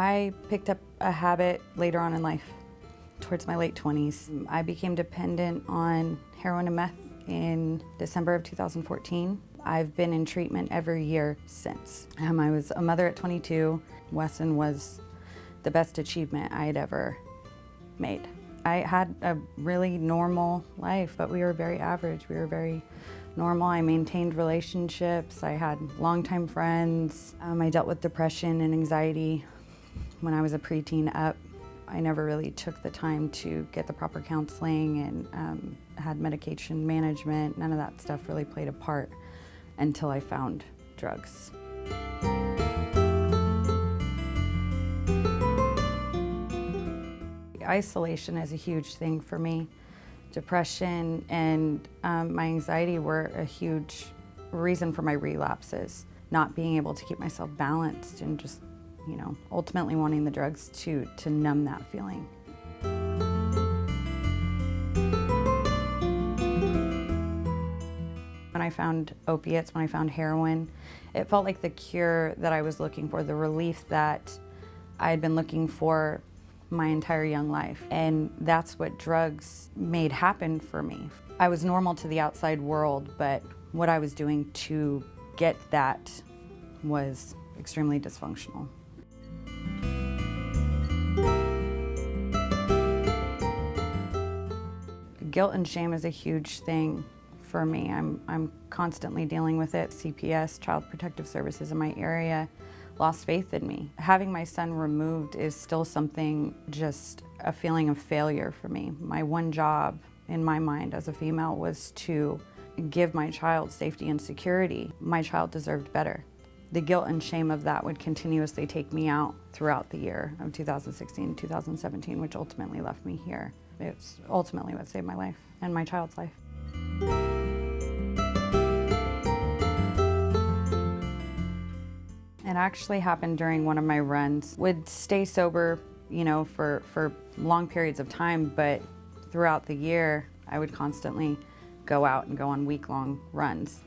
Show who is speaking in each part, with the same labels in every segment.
Speaker 1: I picked up a habit later on in life, towards my late 20s. I became dependent on heroin and meth in December of 2014. I've been in treatment every year since. I was a mother at 22. Wesson was the best achievement I had ever made. I had a really normal life, but we were very average. We were very normal. I maintained relationships. I had longtime friends. I dealt with depression and anxiety when I was a preteen up. I never really took the time to get the proper counseling and had medication management. None of that stuff really played a part until I found drugs. Isolation is a huge thing for me. Depression and my anxiety were a huge reason for my relapses. Not being able to keep myself balanced and just, ultimately wanting the drugs to numb that feeling. When I found opiates, when I found heroin, it felt like the cure that I was looking for, the relief that I had been looking for my entire young life. And that's what drugs made happen for me. I was normal to the outside world, but what I was doing to get that was extremely dysfunctional. Guilt and shame is a huge thing for me. I'm constantly dealing with it. CPS, Child Protective Services in my area, lost faith in me. Having my son removed is still something, just a feeling of failure for me. My one job in my mind as a female was to give my child safety and security. My child deserved better. The guilt and shame of that would continuously take me out throughout the year of 2016, 2017, which ultimately left me here. It's ultimately what saved my life and my child's life. It actually happened during one of my runs. Would stay sober, for long periods of time, but throughout the year, I would constantly go out and go on week-long runs.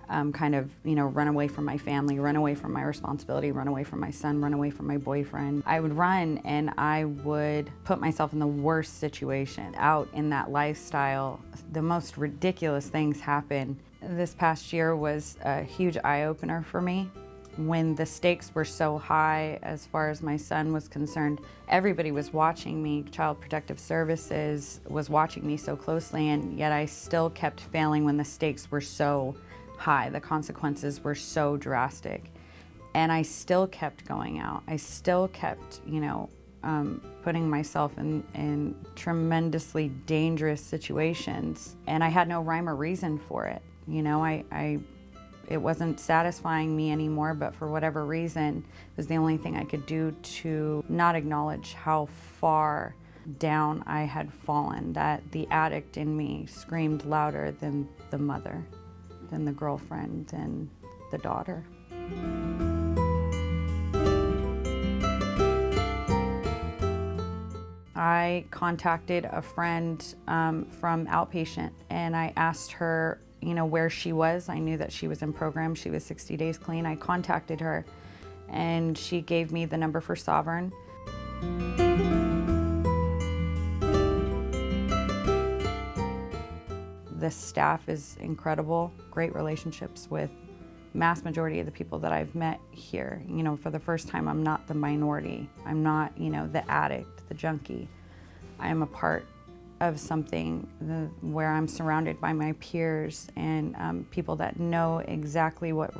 Speaker 1: Run away from my family, run away from my responsibility, run away from my son, run away from my boyfriend. I would run and I would put myself in the worst situation. Out in that lifestyle, the most ridiculous things happen. This past year was a huge eye-opener for me. When the stakes were so high as far as my son was concerned, everybody was watching me. Child Protective Services was watching me so closely, and yet I still kept failing when the stakes were so high. The consequences were so drastic. And I still kept going out. I still kept, putting myself in tremendously dangerous situations. And I had no rhyme or reason for it. It wasn't satisfying me anymore, but for whatever reason, it was the only thing I could do to not acknowledge how far down I had fallen, that the addict in me screamed louder than the mother, than the girlfriend, and the daughter. I contacted a friend from outpatient, and I asked her where she was. I knew that she was in program. She was 60 days clean. I contacted her and she gave me the number for Sovereign. The staff is incredible, great relationships with mass majority of the people that I've met here. For the first time, I'm not the minority. I'm not, the addict, the junkie. I am a part of something where I'm surrounded by my peers and people that know exactly what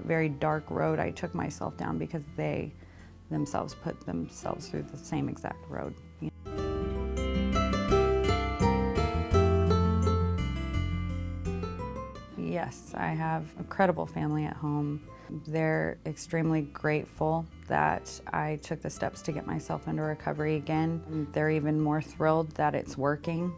Speaker 1: very dark road I took myself down, because they themselves put themselves through the same exact road. Yes, I have a incredible family at home. They're extremely grateful that I took the steps to get myself into recovery again. They're even more thrilled that it's working.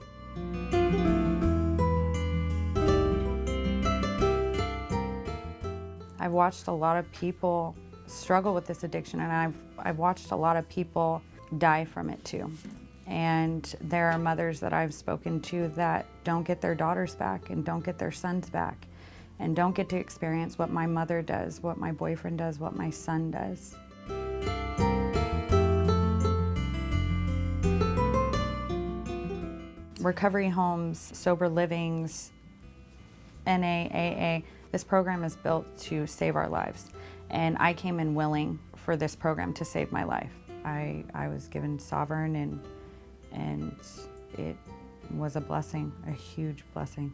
Speaker 1: I've watched a lot of people struggle with this addiction, and I've watched a lot of people die from it too. And there are mothers that I've spoken to that don't get their daughters back and don't get their sons back and don't get to experience what my mother does, what my boyfriend does, what my son does. recovery homes, sober livings, NA, AA. This program is built to save our lives. And I came in willing for this program to save my life. I was given sovereign and it was a blessing, a huge blessing.